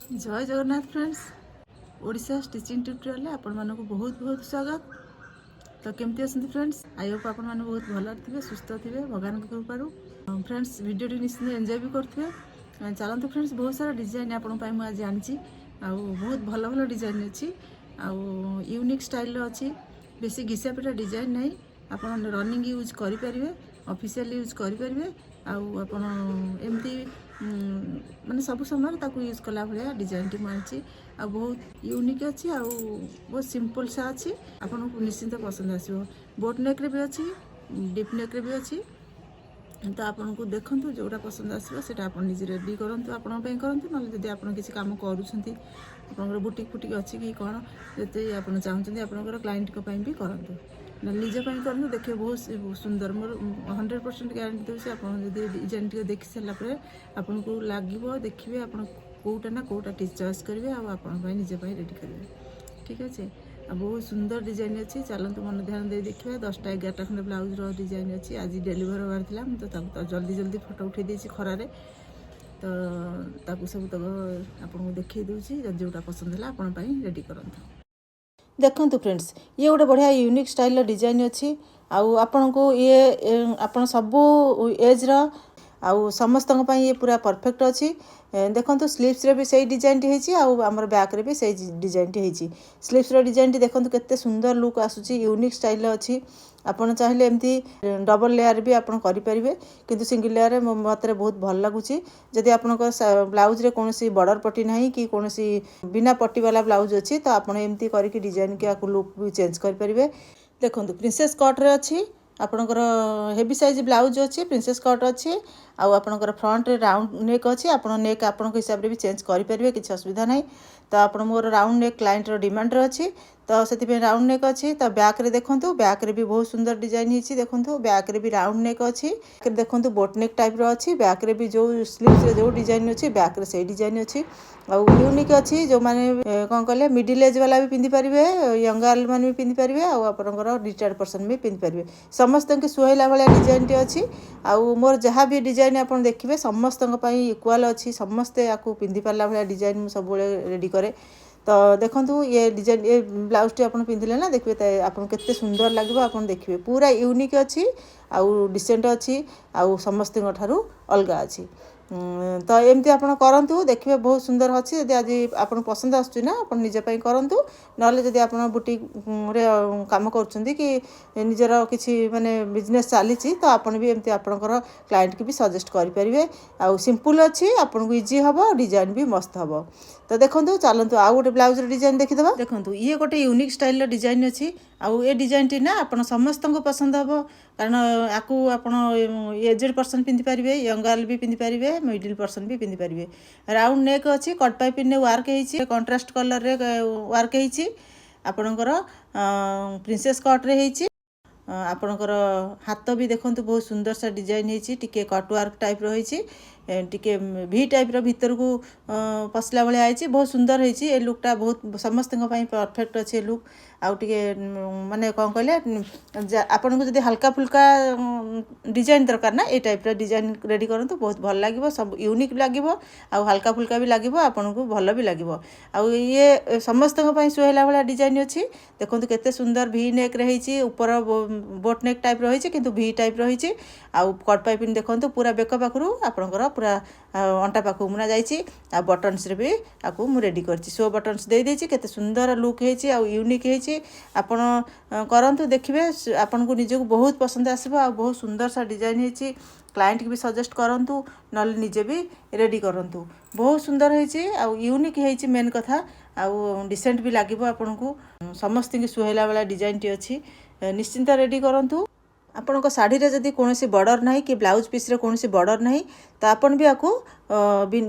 जय Jagannath friends Odisha stitching tutorial आपण मानक बहुत बहुत स्वागत। तो केमती अच्छे फ्रेंड्स आई होप आपण मैंने बहुत भल थे सुस्थ थे भगवान के कृपारू। फ्रेंड्स वीडियो निश्चित एंजॉय भी करेंगे। चलते फ्रेंड्स बहुत सारा डिजाइन आपंपाई मुझे आनी बहुत भल भल डिजाइन अच्छी यूनिक स्टाइल अच्छी बेसी घिसा पिटा डिजाइन नहीं आप रनिंग यूज करेंगे ऑफिशियल यूज करेंगे आपड़ एमती माने सब समय यूज कला भाया डिजाइन टी मुझे आ बहुत यूनिक अच्छी बहुत सिंपल सा अच्छी आपन निश्चिंत पसंद आसो। बोट नेक भी अच्छी डीप नेक भी अच्छी तो आपन को देखु जोटा पसंद आसो से निजे रेडी करूँ आपण करूँ ना जब आप किसी कम कर बुटीक फुटिक अच्छी कि कौन जो आप चाहते आप क्लाइंट भी करूँ ना निजे करूँ देखिए बहुत सुंदर मोर 100% ग्यारंटी दूसरी आप डिजाइन टी देखी सारापर आपन को लगे देखिए आप कौटा ना कौटा चॉइस करेंगे आपने निजे रेडी करेंगे। ठीक अच्छे बहुत सुंदर डिजाइन अच्छी चलते मन ध्यान दे देखिए 10टा 11टा खंडे ब्लाउज डिजाइन अच्छी आज डेलीवर होबार था तो जल्दी जल्दी फोटो उठे देसी खरारे तो सब तक आपको देखी दूसरी जोटा पसंद है आपण रेडी करूँ। देखो फ्रेंड्स ये गोटे बढ़िया यूनिक स्टाइल डिजाइन अच्छी आपण को ये आप सबू एज आउ समस्त ये पूरा परफेक्ट अच्छी। देखो स्लीव्स रे भी सही डिजाइन टी आमर बैक रे भी सही डिजाइन टी स्लीव्स रो डिजाइन टी देखो केते सुंदर लुक आसूची यूनिक स्टाइल अच्छी आपन चाहिए एमती डबल लेयर भी आप करेंगे किंतु सिंगल लेयर मत बहुत भल लगुच जदि आप ब्लाउज रे कौन बॉर्डर पट्टी ना कि कौन बिना पट्टी वाला ब्लाउज अच्छी तो आप एमती करके डिजाइन के लुक भी चेंज करेंगे। देखो प्रिंसेस कट रे अच्छी आपणकर हेवी साइज ब्लाउज अच्छी प्रिंसेस कट अच्छी आपणकर फ्रंट रे राउंड नेक अच्छी आप नेक आपण हिसाब से भी चेंज करेंगे किसी असुविधा ना। तो आप more round neck client demand अच्छी तो से राउंड नेक अच्छी तो बैक रे देखो बैक रे भी बहुत सुंदर डिजाइन होती देखो बैक रे भी राउंड नेक अच्छी देखो बोट नेक टाइप रो अच्छी बैक रे भी जो स्लीव्स रे जो डिजाइन अच्छी बैक रे से डिजाइन अच्छी यूनिक अच्छी जो मैंने कौन कहले मिडिल एज वाला भी पिंधि पारे यंग गर्ल मैंने भी पिंधि पारे आपंकर रिटायर्ड पर्सन भी पिंधि पारे समस्त के सुहाइला भाया डिजाइन टी अच्छी मोर जहाँ भी डिजाइन आप देखिए समस्त इक्वाल अच्छी समस्ते आपको पिंधि पारा भाया डिजाइन सब रेडी करे। तो देखो ये डिजाइन ये ब्लाउज टी आप पिंधिले ना देखिए आपको केते सुंदर लगे आप देखिए पूरा यूनिक अच्छी डिसेंट अच्छी समस्त अलग अच्छी। तो एमती आप करूँ देखिए बहुत सुंदर अच्छी यदि आज आपको पसंद आसूँ ना आप निजे करूँ ना जदि आप बुटीक रे काम कर कि निजर किसी माने बिजनेस चली तो आपन भी एमती आपणकर क्लाइंट की भी सजेस्ट करेंगे सिंपल अच्छी आपको इजी हम डिजाइन भी मस्त हम। तो देखो चलतु आउ गोटे ब्लाउज डिजाइन देखीदे देखो ये गोटे यूनिक स्टाइल डिजाइन अच्छी ये डिजाइन टी ना आप समस्त को पसंद हम कारण आपको आप एजेड पर्सन पिंधि पारे यंग गर्ल भी पिंधि पारे मिडिल पर्सन भी पिंधि पारे राउंड नेक अच्छी कट पाइप ने वर्क होती कंट्रास्ट कलर रे वर्क होती आपणकर प्रिंसेस कट रे होती आपणकर हाथ भी देखो बहुत सुंदर सा डिजाइन होती टिके कटवर्क टाइप रही टिके भी टाइप भितर को पसला भाया आई बहुत सुंदर होती ए लुकटा बहुत समस्त परफेक्ट अच्छे लुक आउे माने कौन कहले आपन को जब हल्का फुल्का डिजाइन दरकार ना ये टाइप डिजाइन रेडी करूँ बहुत भल लगे सब यूनिक लगे हल्का फुल्का भी लगे आपन को भल भी लगे ये समस्त सुहाइला भाया डिजाइन अच्छी देखो केते सुंदर भी नेक रही ऊपर बोट नेक टाइप रही किंतु भी टाइप रही कट पाइपिंग देखो पूरा बेक पाखु आपंकर पूरा अंटा पाखु मुना जा बटन्स रे भी आपको मुझे रेडी कर शो बटन्स दे देछि केते सुंदर लुक होती यूनिक होती आपन करंतु देखिए आपन को निजे को बहुत पसंद आसो बहुत सुंदर सा डिजाइन होती क्लाइंट की भी सजेस्ट करूँ ना निजे भी रेडी करूँ बहुत सुंदर होती यूनिक होती मेन कथा डिसेंट भी लगे आपन को समस्त की सुहाइला वाला डिजाइन टी अच्छी निश्चिंत रेडी करूँ। आपण शाढ़ी जदि कौन बॉर्डर ना कि ब्लाउज पीस रे कौन बॉर्डर ना तो आपन भी आपको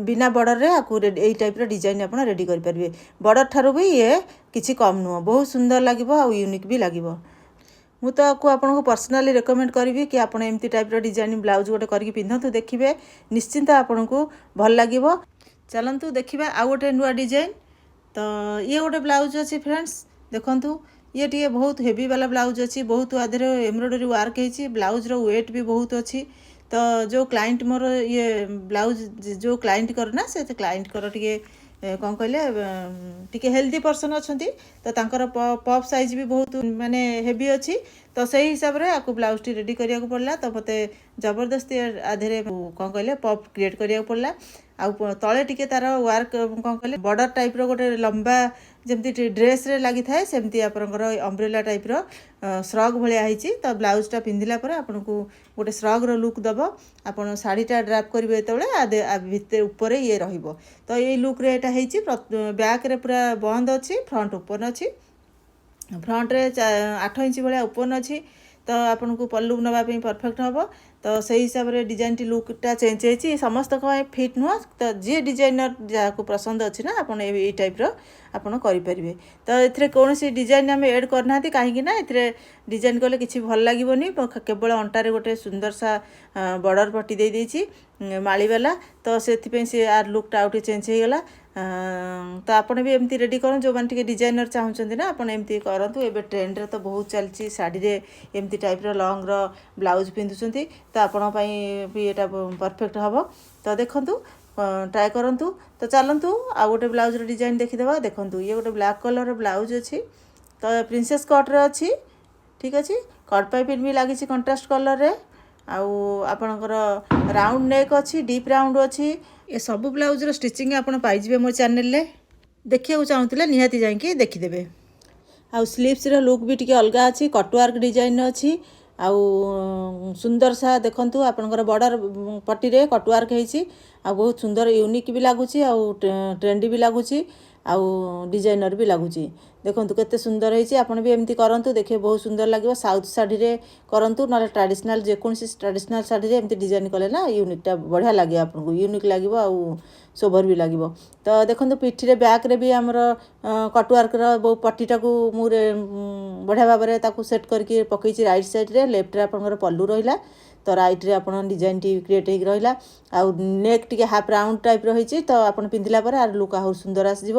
बिना बॉर्डर रे आपको यही टाइप डिजाइन आप रेडी करेंगे बॉर्डर ठारू भी ये किसी कम नुह बहुत सुंदर लगे यूनिक भी लगे मु तो आपको पर्सनाली रेकमेंड करी कि आप एमती टाइप डिजाइन ब्लाउज गोटे करके पिंधतु देखिए निश्चिंत आपन को भल लगे। चलतु देखा आउ गोटे नुआ डिजाइन तो ये गोटे ब्लाउज अच्छी फ्रेंड्स देखु ये टी बहुत हेवी वाला ब्लाउज अच्छी बहुत आधे एम्ब्रॉयडरी वर्क होती ब्लाउज रो वेट भी बहुत अच्छी तो जो क्लाइंट मोर ये ब्लाउज जो क्लाइंट कर ना से क्लाइंट कर टे କ'ଣ କହିଲେ ଟିକେ ହେଲ୍ଦି ପର୍ସନ୍ ଅଛନ୍ତି ତ ତାଙ୍କର ପପ୍ ସାଇଜ୍ ବି ବହୁତ ମାନେ ହେଭି ଅଛି ତ ସେଇ ହିସାବରେ ଆକୁ ବ୍ଲାଉଜ୍ଟି ରେଡ଼ି କରିବାକୁ ପଡ଼ିଲା ତ ମୋତେ ଜବରଦସ୍ତି ଆଧିରେ କ'ଣ କହିଲେ ପପ୍ କ୍ରିଏଟ୍ କରିବାକୁ ପଡ଼ିଲା ଆଉ ତଳେ ଟିକେ ତାର ୱାର୍କ କ'ଣ କହିଲେ ବର୍ଡ଼ର ଟାଇପ୍ର ଗୋଟେ ଲମ୍ବା ଯେମିତି ଡ୍ରେସ୍ରେ ଲାଗିଥାଏ ସେମିତି ଆପଣଙ୍କର ଅମ୍ବ୍ରେଲା ଟାଇପ୍ର ଶ୍ରଗ୍ ଭଳିଆ ହେଇଛି ତ ବ୍ଲାଉଜ୍ଟା ପିନ୍ଧିଲା ପରେ ଆପଣଙ୍କୁ ଗୋଟେ ଶ୍ରଗ୍ର ଲୁକ୍ ଦେବ ଆପଣ ଶାଢ଼ୀଟା ଡ୍ରାପ୍ କରିବେ ଯେତେବେଳେ ଭିତରେ ଉପରେ ଇଏ ରହିବ ତ ଏଇ ଲୁକ୍ରେ ଏଇଟା ହେଇଛି ବ୍ୟାକ୍ରେ ପୁରା ବନ୍ଦ ଅଛି ଫ୍ରଣ୍ଟ ଓପନ୍ ଅଛି ଫ୍ରଣ୍ଟରେ 8 ଇଞ୍ଚ ଭଳିଆ ଓପନ୍ ଅଛି ତ ଆପଣଙ୍କୁ ପଲ୍ଲୁ ନେବା ପାଇଁ ପରଫେକ୍ଟ ହେବ ତ ସେଇ ହିସାବରେ ଡିଜାଇନଟି ଲୁକ୍ଟା ଚେଞ୍ଜ ହେଇଛି ସମସ୍ତଙ୍କ ପାଇଁ ଫିଟ୍ ନୁହଁ ତ ଯିଏ ଡିଜାଇନର ଯାହାକୁ ପସନ୍ଦ ଅଛି ନା ଆପଣ ଏଇ ଟାଇପ୍ର ଆପଣ କରିପାରିବେ ତ ଏଥିରେ କୌଣସି ଡିଜାଇନ ଆମେ ଏଡ଼୍ କରିନାହାନ୍ତି କାହିଁକି ନା ଏଥିରେ ଡିଜାଇନ କଲେ କିଛି ଭଲ ଲାଗିବନି କେବଳ ଅଣ୍ଟାରେ ଗୋଟେ ସୁନ୍ଦର ସା ବର୍ଡ଼ର ପଟି ଦେଇଛି ମାଳିବାଲା ତ ସେଥିପାଇଁ ସେ ଆର ଲୁକ୍ଟା ଆଉ ଟିକେ ଚେଞ୍ଜ ହେଇଗଲା ତ ଆପଣ ବି ଏମିତି ରେଡ଼ି କରନ୍ତୁ ଯେଉଁମାନେ ଟିକେ ଡିଜାଇନର ଚାହୁଁଛନ୍ତି ନା ଆପଣ ଏମିତି କରନ୍ତୁ ଏବେ ଟ୍ରେଣ୍ଡରେ ତ ବହୁତ ଚାଲିଛି ଶାଢ଼ୀରେ ଏମିତି ଟାଇପ୍ର ଲଙ୍ଗର ବ୍ଲାଉଜ୍ ପିନ୍ଧୁଛନ୍ତି ତ ଆପଣଙ୍କ ପାଇଁ ବି ଏଇଟା ପରଫେକ୍ଟ ହେବ ତ ଦେଖନ୍ତୁ ଟ୍ରାଏ କରନ୍ତୁ ତ ଚାଲନ୍ତୁ ଆଉ ଗୋଟେ ବ୍ଲାଉଜ୍ର ଡିଜାଇନ୍ ଦେଖିଦେବା ଦେଖନ୍ତୁ ଇଏ ଗୋଟେ ବ୍ଲାକ୍ କଲର୍ର ବ୍ଲାଉଜ୍ ଅଛି ତ ପ୍ରିନ୍ସେସ୍ କଟ୍ରେ ଅଛି ଠିକ୍ ଅଛି କଟ୍ ପାଇପିଂ ବି ଲାଗିଛି କଣ୍ଟ୍ରାଷ୍ଟ କଲର୍ରେ ଆଉ ଆପଣଙ୍କର ରାଉଣ୍ଡ ନେକ୍ ଅଛି ଡିପ୍ ରାଉଣ୍ଡ ଅଛି ଏ ସବୁ ବ୍ଲାଉଜ୍ର ଷ୍ଟିଚିଂ ଆପଣ ପାଇଯିବେ ମୋ ଚ୍ୟାନେଲରେ ଦେଖିବାକୁ ଚାହୁଁଥିଲେ ନିହାତି ଯାଇକି ଦେଖିଦେବେ ଆଉ ସ୍ଲିଭ୍ସର ଲୁକ୍ ବି ଟିକେ ଅଲଗା ଅଛି କଟୱାର୍କ ଡିଜାଇନ୍ ଅଛି ଆଉ ସୁନ୍ଦର ସା ଦେଖନ୍ତୁ ଆପଣଙ୍କର ବର୍ଡ଼ର ପଟିରେ କଟୱାର୍କ ହେଇଛି ଆଉ ବହୁତ ସୁନ୍ଦର ୟୁନିକ୍ ବି ଲାଗୁଛି ଆଉ ଟ୍ରେଣ୍ଡି ବି ଲାଗୁଛି ଆଉ ଡିଜାଇନର ବି ଲାଗୁଛି ଦେଖନ୍ତୁ କେତେ ସୁନ୍ଦର ହେଇଛି ଆପଣ ବି ଏମିତି କରନ୍ତୁ ଦେଖିବେ ବହୁତ ସୁନ୍ଦର ଲାଗିବ ସାଉଥ୍ ଶାଢ଼ୀରେ କରନ୍ତୁ ନହେଲେ ଟ୍ରାଡ଼ିସନାଲ୍ ଯେକୌଣସି ଟ୍ରାଡ଼ିସନାଲ୍ ଶାଢ଼ୀରେ ଏମିତି ଡିଜାଇନ୍ କଲେ ନା ୟୁନିକ୍ଟା ବଢ଼ିଆ ଲାଗିବ ଆପଣଙ୍କୁ ୟୁନିକ୍ ଲାଗିବ ଆଉ ସୋଭର ବି ଲାଗିବ ତ ଦେଖନ୍ତୁ ପିଠିରେ ବ୍ୟାକ୍ରେ ବି ଆମର କଟୱାର୍କର ବହୁ ପଟିଟାକୁ ମୁଁ ବଢ଼ିଆ ଭାବରେ ତାକୁ ସେଟ୍ କରିକି ପକେଇଛି ରାଇଟ୍ ସାଇଡ଼୍ରେ ଲେଫ୍ଟରେ ଆପଣଙ୍କର ପଲ୍ଲୁ ରହିଲା ତ ରାଇଟ୍ରେ ଆପଣ ଡିଜାଇନଟି କ୍ରିଏଟ୍ ହେଇକି ରହିଲା ଆଉ ନେକ୍ ଟିକେ ହାଫ୍ ରାଉଣ୍ଡ ଟାଇପ୍ର ହେଇଛି ତ ଆପଣ ପିନ୍ଧିଲା ପରେ ଆର ଲୁକ୍ ଆହୁରି ସୁନ୍ଦର ଆସିଯିବ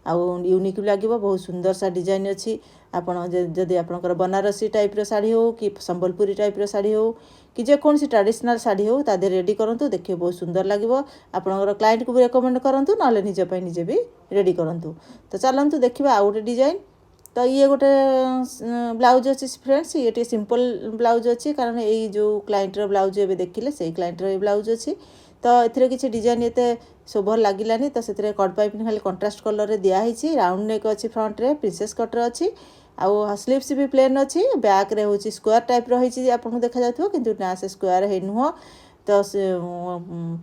ଆଉ ୟୁନିକ୍ ବି ଲାଗିବ ବହୁତ ସୁନ୍ଦର ସା ଡିଜାଇନ୍ ଅଛି ଆପଣ ଯଦି ଆପଣଙ୍କର ବନାରସୀ ଟାଇପ୍ର ଶାଢ଼ୀ ହେଉ କି ସମ୍ବଲପୁରୀ ଟାଇପ୍ର ଶାଢ଼ୀ ହେଉ କି ଯେକୌଣସି ଟ୍ରାଡ଼ିସନାଲ୍ ଶାଢ଼ୀ ହେଉ ତା ଦେହରେ ରେଡ଼ି କରନ୍ତୁ ଦେଖିବେ ବହୁତ ସୁନ୍ଦର ଲାଗିବ ଆପଣଙ୍କର କ୍ଲାଏଣ୍ଟକୁ ବି ରେକମେଣ୍ଡ କରନ୍ତୁ ନହେଲେ ନିଜ ପାଇଁ ନିଜେ ବି ରେଡ଼ି କରନ୍ତୁ ତ ଚାଲନ୍ତୁ ଦେଖିବା ଆଉ ଗୋଟେ ଡିଜାଇନ୍ ତ ଇଏ ଗୋଟେ ବ୍ଲାଉଜ୍ ଅଛି ଫ୍ରେଣ୍ଡସ୍ ଇଏ ଟିକେ ସିମ୍ପଲ୍ ବ୍ଲାଉଜ୍ ଅଛି କାରଣ ଏଇ ଯେଉଁ କ୍ଲାଏଣ୍ଟର ବ୍ଲାଉଜ୍ ଏବେ ଦେଖିଲେ ସେଇ କ୍ଲାଏଣ୍ଟର ଏଇ ବ୍ଲାଉଜ୍ ଅଛି ତ ଏଥିରେ କିଛି ଡିଜାଇନ୍ ଏତେ ଶୋଭର ଲାଗିଲାନି ତ ସେଥିରେ କଟ୍ ପାଇପିଂ ଖାଲି କଣ୍ଟ୍ରାଷ୍ଟ କଲର୍ରେ ଦିଆହେଇଛି ରାଉଣ୍ଡ ନେକ୍ ଅଛି ଫ୍ରଣ୍ଟରେ ପ୍ରିନ୍ସେସ୍ କଟ୍ରେ ଅଛି ଆଉ ସ୍ଲିଭ୍ସ ବି ପ୍ଲେନ୍ ଅଛି ବ୍ୟାକ୍ରେ ହେଉଛି ସ୍କୋୟାର ଟାଇପ୍ର ହେଇଛି ଆପଣଙ୍କୁ ଦେଖାଯାଉଥିବ କିନ୍ତୁ ନା ସେ ସ୍କୋୟାର ହେଇ ନୁହଁ ତ ସେ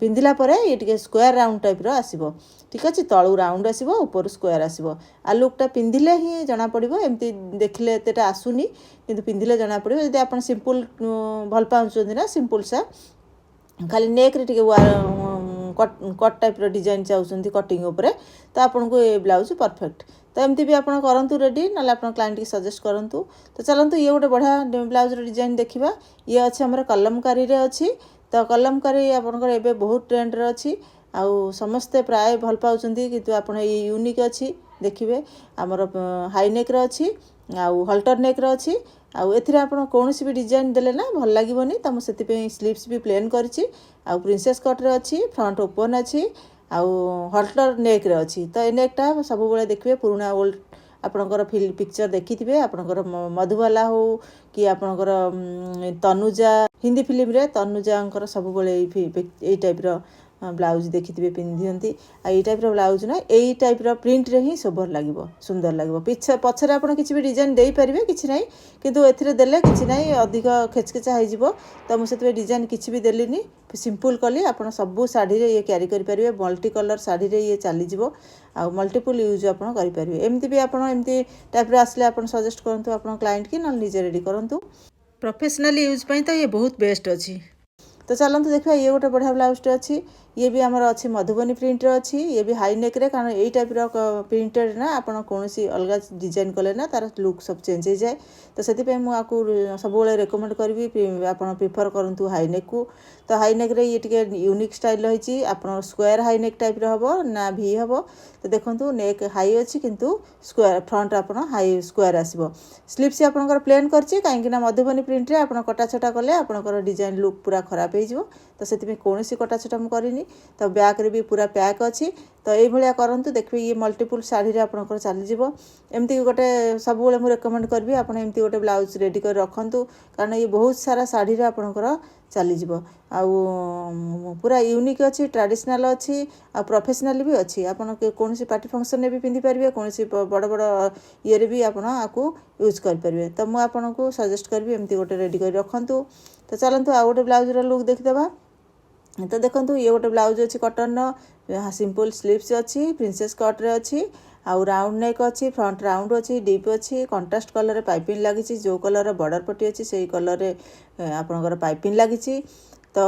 ପିନ୍ଧିଲା ପରେ ଇଏ ଟିକେ ସ୍କୋୟାର ରାଉଣ୍ଡ ଟାଇପ୍ର ଆସିବ ଠିକ୍ ଅଛି ତଳୁ ରାଉଣ୍ଡ ଆସିବ ଉପରୁ ସ୍କୋୟାର ଆସିବ ଆଉ ଲୁକ୍ଟା ପିନ୍ଧିଲେ ହିଁ ଜଣାପଡ଼ିବ ଏମିତି ଦେଖିଲେ ଏତେଟା ଆସୁନି କିନ୍ତୁ ପିନ୍ଧିଲେ ଜଣାପଡ଼ିବ ଯଦି ଆପଣ ସିମ୍ପଲ୍ ଭଲ ପାଉଛନ୍ତି ନା ସିମ୍ପଲ୍ ସା ଖାଲି ନେକ୍ରେ ଟିକେ କଟ୍ ଟାଇପ୍ର ଡିଜାଇନ୍ ଚାହୁଁଛନ୍ତି କଟିଂ ଉପରେ ତ ଆପଣଙ୍କୁ ଏ ବ୍ଲାଉଜ୍ ପରଫେକ୍ଟ ତ ଏମିତି ବି ଆପଣ କରନ୍ତୁ ରେଡ଼ି ନହେଲେ ଆପଣ କ୍ଲାଏଣ୍ଟକି ସଜେଷ୍ଟ କରନ୍ତୁ ତ ଚାଲନ୍ତୁ ଇଏ ଗୋଟେ ବଢ଼ିଆ ବ୍ଲାଉଜ୍ର ଡିଜାଇନ୍ ଦେଖିବା ଇଏ ଅଛି ଆମର କଲମକାରୀରେ ଅଛି ତ କଲମକାରୀ ଆପଣଙ୍କର ଏବେ ବହୁତ ଟ୍ରେଣ୍ଡରେ ଅଛି ଆଉ ସମସ୍ତେ ପ୍ରାୟ ଭଲ ପାଉଛନ୍ତି କିନ୍ତୁ ଆପଣ ଏଇ ୟୁନିକ୍ ଅଛି ଦେଖିବେ ଆମର ହାଇ ନେକ୍ର ଅଛି ଆଉ ହଲ୍ଟର ନେକ୍ର ଅଛି ଆଉ ଏଥିରେ ଆପଣ କୌଣସି ବି ଡିଜାଇନ୍ ଦେଲେ ନା ଭଲ ଲାଗିବନି ତ ମୁଁ ସେଥିପାଇଁ ସ୍ଲିଭ୍ସ ବି ପ୍ଲେନ୍ କରିଛି ଆଉ ପ୍ରିନ୍ସେସ୍ କଟ୍ରେ ଅଛି ଫ୍ରଣ୍ଟ ଓପନ୍ ଅଛି ଆଉ ହଲ୍ଟର ନେକ୍ରେ ଅଛି ତ ଏ ନେକ୍ଟା ସବୁବେଳେ ଦେଖିବେ ପୁରୁଣା ଓଲ୍ଡ ଆପଣଙ୍କର ପିକ୍ଚର ଦେଖିଥିବେ ଆପଣଙ୍କର ମଧୁବାଲା ହେଉ କି ଆପଣଙ୍କର ତନୁଜା ହିନ୍ଦୀ ଫିଲ୍ମରେ ତନୁଜାଙ୍କର ସବୁବେଳେ ଏଇ ଟାଇପ୍ର ବ୍ଲାଉଜ୍ ଦେଖିଥିବେ ପିନ୍ଧନ୍ତି ଆଉ ଏଇ ଟାଇପ୍ର ବ୍ଲାଉଜ୍ ନା ଏଇ ଟାଇପ୍ର ପ୍ରିଣ୍ଟରେ ହିଁ ସୋଭର ଲାଗିବ ସୁନ୍ଦର ଲାଗିବ ପଛରେ ଆପଣ କିଛି ବି ଡିଜାଇନ୍ ଦେଇପାରିବେ କିଛି ନାହିଁ କିନ୍ତୁ ଏଥିରେ ଦେଲେ କିଛି ନାହିଁ ଅଧିକ ଖେଚକେଚା ହେଇଯିବ ତ ମୁଁ ସେଥିପାଇଁ ଡିଜାଇନ୍ କିଛି ବି ଦେଲିନି ସିମ୍ପଲ୍ କଲି ଆପଣ ସବୁ ଶାଢ଼ୀରେ ଇଏ କ୍ୟାରି କରିପାରିବେ ମଲ୍ଟି କଲର୍ ଶାଢ଼ୀରେ ଇଏ ଚାଲିଯିବ ଆଉ ମଲ୍ଟିପୁଲ୍ ୟୁଜ୍ ଆପଣ କରିପାରିବେ ଏମିତି ବି ଆପଣ ଏମିତି ଟାଇପ୍ର ଆସିଲେ ଆପଣ ସଜେଷ୍ଟ କରନ୍ତୁ ଆପଣଙ୍କ କ୍ଲାଏଣ୍ଟ କି ନହେଲେ ନିଜେ ରେଡ଼ି କରନ୍ତୁ ପ୍ରଫେସନାଲି ୟୁଜ୍ ପାଇଁ ତ ଇଏ ବହୁତ ବେଷ୍ଟ ଅଛି ତ ଚାଲନ୍ତୁ ଦେଖିବା ଇଏ ଗୋଟେ ବଢ଼ିଆ ବ୍ଲାଉଜ୍ଟେ ଅଛି ଇଏ ବି ଆମର ଅଛି ମଧୁବନୀ ପ୍ରିଣ୍ଟରେ ଅଛି ଇଏ ବି ହାଇ ନେକ୍ରେ କାରଣ ଏଇ ଟାଇପ୍ର ପ୍ରିଣ୍ଟେଡ଼ ନା ଆପଣ କୌଣସି ଅଲଗା ଡିଜାଇନ୍ କଲେ ନା ତାର ଲୁକ୍ ସବୁ ଚେଞ୍ଜ ହେଇଯାଏ ତ ସେଥିପାଇଁ ମୁଁ ଆକୁ ସବୁବେଳେ ରେକମେଣ୍ଡ କରିବି ଆପଣ ପ୍ରିଫର୍ କରନ୍ତୁ ହାଇ ନେକ୍କୁ ତ ହାଇ ନେକ୍ରେ ଇଏ ଟିକେ ୟୁନିକ୍ ଷ୍ଟାଇଲ୍ ରହିଛି ଆପଣ ସ୍କୋୟାର ହାଇ ନେକ୍ ଟାଇପ୍ର ହେବ ନା ଭି ହେବ ତ ଦେଖନ୍ତୁ ନେକ୍ ହାଇ ଅଛି କିନ୍ତୁ ସ୍କୋୟାର ଫ୍ରଣ୍ଟ ଆପଣ ହାଇ ସ୍କୋୟାର ଆସିବ ସ୍ଲିଭ୍ସ ଆପଣଙ୍କର ପ୍ଲେନ୍ କରିଛି କାହିଁକିନା ମଧୁବନୀ ପ୍ରିଣ୍ଟରେ ଆପଣ କଟାଛଟା କଲେ ଆପଣଙ୍କର ଡିଜାଇନ୍ ଲୁକ୍ ପୁରା ଖରାପ ହେଇଯିବ ତ ସେଥିପାଇଁ କୌଣସି କଟାଛଟା ମୁଁ କରିନି तो बैक रे भी पूरा पैक अच्छी तो ये करंतु देखिए ये मल्टीपुल साड़ी आपंकर चलीज एमती गोटे सब मुझे रेकमेंड करी आपड़ एमती गोटे ब्लाउज रेडी कर रखु कारण ये बहुत सारा साड़ी आपंकर चलीज पूरा यूनिक अच्छी ट्रेडिशनल अच्छी आ प्रोफेशनल भी अच्छी आपन कौन पार्टी फंक्शन में भी पिंधि पारे कौन बड़ बड़ ये भी आपको यूज करेंगे तो मुझे आपन को सजेस्ट करी एमती गोटे रेडी कर रखु तो चलतु आउ गोटे ब्लाउजर लुक देखिदेवा तो देखो ये गोटे ब्लाउज अच्छी कटन सिंपल स्लीव्स अच्छी प्रिंसेस कट रे अच्छी आउ राउंड नेक अच्छी फ्रंट राउंड अच्छी डीप अच्छी कंट्रास्ट कलर पाइपिंग लगी जो कलर बॉर्डर पट्टी अच्छी से कलर आपंकर पाइपिंग लगी तो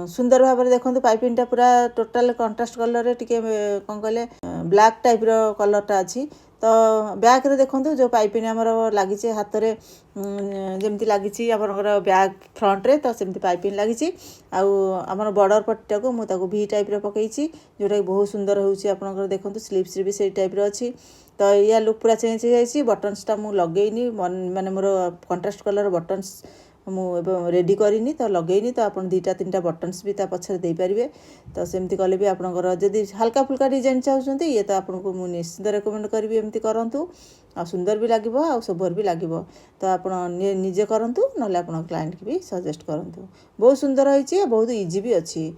सुंदर भाव में देखो पाइपिंग पूरा टोटाल कंट्रास्ट कलर टी कौन कहले ब्लैक टाइप रो कलरटा अच्छी तो बैक रे देखो जो पाइपिंग आमर लगी हाथ में जमती लगी आपंकर बैक फ्रंट रे तो सेमती पाइपिंग लगी आमर बॉर्डर पट्टा को मुझे भी टाइप पकई जोटा कि बहुत सुंदर होकर देखो स्लीव्स भी से टाइप अच्छी तो या लुक पूरा चेंज हो जाए बटन्सटा मुझे लगेनी माने मोर कंट्रास्ट कलर बटन्स मुझे रेडी करनी तो लगेनी तो आप दुईटा तीन बटन्स भी पछरे दे पारे तो सेमती कले भी आपंकर जदि हल्का फुल्का डिजाइन चाहते ये तो आपको मुझे निश्चित रेकमेंड करी एमती करूँ आ सुंदर भी लगे आ सोभर भी लगे तो आप निजे करूँ ना आप क्लाइंट की भी सजेस्ट करूँ बहुत सुंदर होती बहुत इजी भी अच्छी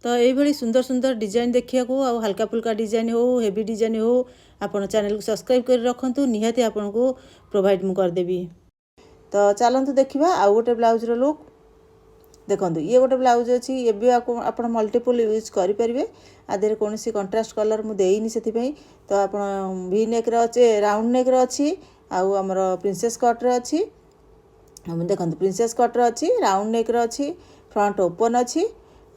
तो ये सुंदर सुंदर डिजाइन देखा आ हल्का फुल्का डिजाइन हो हेवी डिजाइन हो आप चैनल को सब्सक्राइब कर रखु निहाती आपन को प्रोवाइड मु करदेवी तो चलतु देखा आउ गोटे ब्लाउजर लुक देखो ये गोटे ब्लाउज अच्छी ये भी आप मल्टीपल यूज करेंगे आधे कौन कंट्रास्ट कलर मुझे से तो आप वी नेक अच्छे राउंड नेक अच्छी आमर प्रिंसेस कट रे अच्छी देखो प्रिंसेस कट रे अच्छी राउंड नेक अच्छी फ्रंट ओपन अच्छी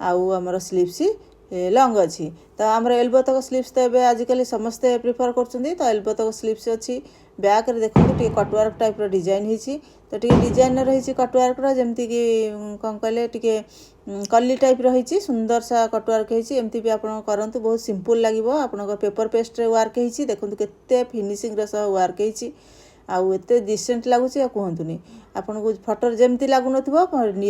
आमर स्लीव्स लंग अच्छी तो आमर एल्बो तक स्लीव्स तो ये आजिकल समस्ते प्रिफर कर तो एल्बो तक स्लीव्स अच्छी बैक रे देखो टे कटवर्क टाइप डिजाइन होती तो टे डिजाइन रही कटवर्क जमती कि कौन कहले टे कली टाइप रही सुंदर सा कटवर्क होती भी आप करूँ बहुत सिंपल लगे आप पेपर पेस्ट रे वर्क होती देखो केते फिनिशिंग सह वर्क होती आउ एत डिसेंट लगुच कहतुनि आपन को फटो जमती लगुन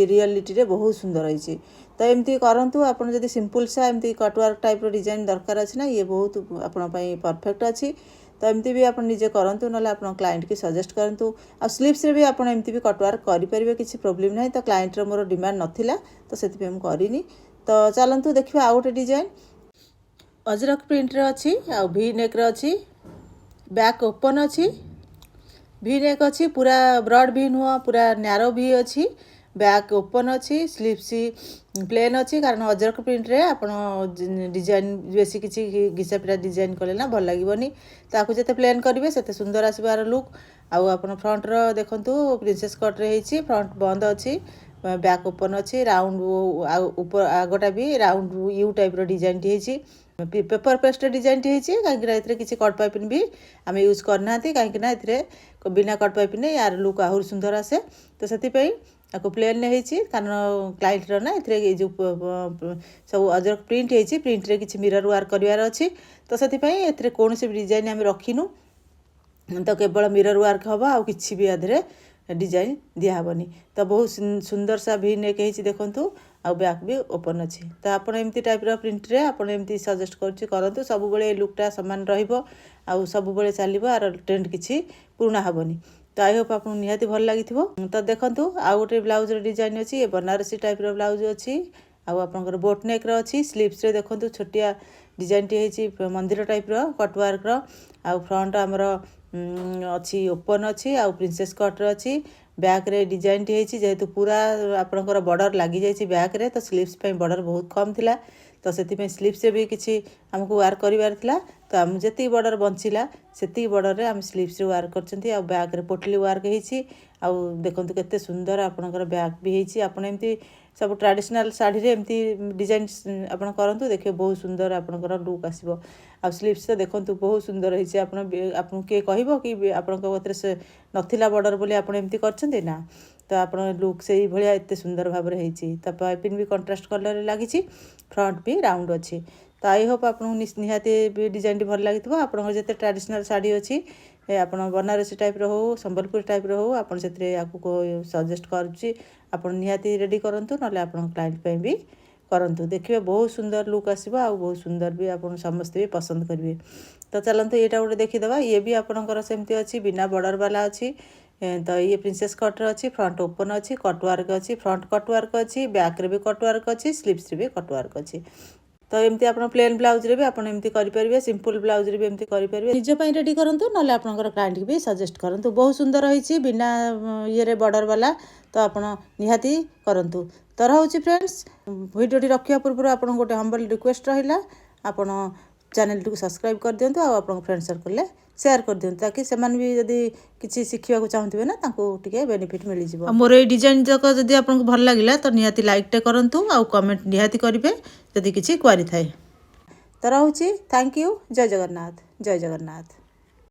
रियलिटी रे बहुत सुंदर होती तो एमती करूँ आप सिंपल सा एमती कटवर्क टाइप डिजाइन दरकार अच्छी ना ये बहुत आपंपाई परफेक्ट अच्छी तो एमती भी आप निजे करूँ ना आप क्लाइंट की सजेस्ट करूँ आ स्लीव्स रे भी आप एमती भी कटवर्क करेंगे किसी प्रोब्लेम ना तो क्लाइंट रो मोर डिमांड नथिला तो से करनी तो चलतु देखिए आउ गोटे डिजाइन अजरक प्रिंट रे अच्छी आ भी नेक रे अच्छी बैक ओपन अच्छी भी नेक अच्छी पूरा ब्रॉड भी नुह पूरा नैरो भी अच्छी बैक ओपन अच्छी स्लीव्स प्लेन अच्छी कारण अजरक प्रिंट रे आप डिजाइन बेसी किसी घिसा पिटा डिजाइन कले ना भल लगनी ताकू जिते प्लेन करेंगे से सुंदर आसबार लुक आउ आप फ्रंट रो देखु प्रिंसेस कट रे फ्रंट बंद अच्छी बैक ओपन अच्छी राउंड ऊपर आगटा भी round you type design T paper paste design T कहीं किसी कट पाइपिन भी आम यूज करना कहीं बिना कट पाइपिन यार लुक आहरी सुंदर आसे तो से प्लेन कारण क्लाइंट ना ये जो सब अजरक प्रिंट होती प्रिंट रे किसी मिरर वर्क करार अच्छी तो से कौन भी डिजाइन आम रखिनु तो केवल मिरर वर्क हम आ कि भी आधे डिजाइन दिहबनी तो बहुत सुंदर सा भी नेक देखु आ बैक भी ओपन अच्छी तो आप एमती टाइप प्रिंट रे आप एमती सजेस्ट करूँ सब बड़े लुकटा सामान रहा सब बड़े चलो आर ट्रेंड किसी पुराना हेनी तो आई होप आपको निहाती भल लगी तो देखो आउ गोटे ब्लाउज डिजाइन अच्छी ये बनारसी टाइप ब्लाउज अच्छी आपर बोट नेक अच्छी स्लीव्स रे देखो छोटिया डिजाइन टी मंदिर टाइप कटवर्क आ फ्रंट आमर अच्छी ओपन अच्छी आ प्रिंसेस कट अच्छी बैक रे डिजाइन टी जेहेतु पूरा आपंकर बॉर्डर लगी जाइए बैक रे तो स्लीव्स बॉर्डर बहुत कम थिला तो से स्लीव्स भी किसी आमको वार्क करार तो आम जी बॉर्डर बंचला से बॉर्डर रे आम स्लीव्स रे वार्क कर बैक रे पोटली वार्क होती देखो केते सुंदर आपंकर बैक भी होती आपन एमती सब ट्रेडिशनल साड़ी रे एमती डिजाइन आप करूँ देखिए बहुत सुंदर आपंकर लुक आसो आ स्लीव्स तो देखो बहुत सुंदर होती आपन किए कह कि आपंकर से नथिला बॉर्डर बोली आप एमती करछन्ते ना तो आप लुक से भाया एत सुंदर भाव होती तो पाइपिन भी कंट्रास्ट कलर लगी फ्रंट भी राउंड अच्छी तो आई होप आपको निहाती डिजाइन भल लगी आप जिते ट्रेडिशनल साड़ी अच्छी आप बनारसी टाइप हो संबलपुर टाइप हो आप सजेस्ट करुच्ची आप निहाती रेडी करूँ ना आप क्लाइंट भी କରନ୍ତୁ, ଦେଖିବେ ବହୁତ ସୁନ୍ଦର ଲୁକ୍ ଆସିବ ଆଉ ବହୁତ ସୁନ୍ଦର ବି ଆପଣ ସମସ୍ତେ ବି ପସନ୍ଦ କରିବେ। ତ ଚାଲନ୍ତୁ ଏଇଟା ଗୋଟେ ଦେଖିଦେବା। ଇଏ ବି ଆପଣଙ୍କର ସେମିତି ଅଛି, ବିନା ବର୍ଡ଼ର ବାଲା ଅଛି। ତ ଇଏ ପ୍ରିନ୍ସେସ୍ କଟ୍ର ଅଛି, ଫ୍ରଣ୍ଟ ଓପନ୍ ଅଛି, କଟୱାର୍କ ଅଛି, ଫ୍ରଣ୍ଟ କଟୱାର୍କ ଅଛି, ବ୍ୟାକ୍ରେ ବି କଟୱାର୍କ ଅଛି, ସ୍ଲିଭ୍ସରେ ବି କଟୱାର୍କ ଅଛି। ତ ଏମିତି ଆପଣ ପ୍ଲେନ୍ ବ୍ଲାଉଜ୍ରେ ବି ଆପଣ ଏମିତି କରିପାରିବେ, ସିମ୍ପଲ୍ ବ୍ଲାଉଜ୍ରେ ବି ଏମିତି କରିପାରିବେ। ନିଜ ପାଇଁ ରେଡ଼ି କରନ୍ତୁ, ନହେଲେ ଆପଣଙ୍କର କ୍ଲାଏଣ୍ଟକୁ ବି ସଜେଷ୍ଟ କରନ୍ତୁ। ବହୁତ ସୁନ୍ଦର ହେଇଛି ବିନା ଇଏରେ ବର୍ଡ଼ର ବାଲା, ତ ଆପଣ ନିହାତି କରନ୍ତୁ। ତ ରହୁଛି ଫ୍ରେଣ୍ଡସ୍, ଭିଡ଼ିଓଟି ରଖିବା ପୂର୍ବରୁ ଆପଣଙ୍କୁ ଗୋଟେ ହମ୍ବଲ୍ ରିକ୍ୱେଷ୍ଟ ରହିଲା, ଆପଣ ଚ୍ୟାନେଲଟିକୁ ସବସ୍କ୍ରାଇବ୍ କରିଦିଅନ୍ତୁ ଆଉ ଆପଣଙ୍କ ଫ୍ରେଣ୍ଡ ସର୍କଲରେ ସେୟାର କରିଦିଅନ୍ତୁ, ତାକି ସେମାନେ ବି ଯଦି କିଛି ଶିଖିବାକୁ ଚାହୁଁଥିବେ ନା ତାଙ୍କୁ ଟିକେ ବେନିଫିଟ୍ ମିଳିଯିବ। ଆଉ ମୋର ଏଇ ଡିଜାଇନ୍ ଯାକ ଯଦି ଆପଣଙ୍କୁ ଭଲ ଲାଗିଲା ତ ନିହାତି ଲାଇକ୍ଟେ କରନ୍ତୁ ଆଉ କମେଣ୍ଟ ନିହାତି କରିବେ ଯଦି କିଛି କ୍ୱାରି ଥାଏ। ତ ରହୁଛି, ଥ୍ୟାଙ୍କ ୟୁ। ଜୟ ଜଗନ୍ନାଥ, ଜୟ ଜଗନ୍ନାଥ।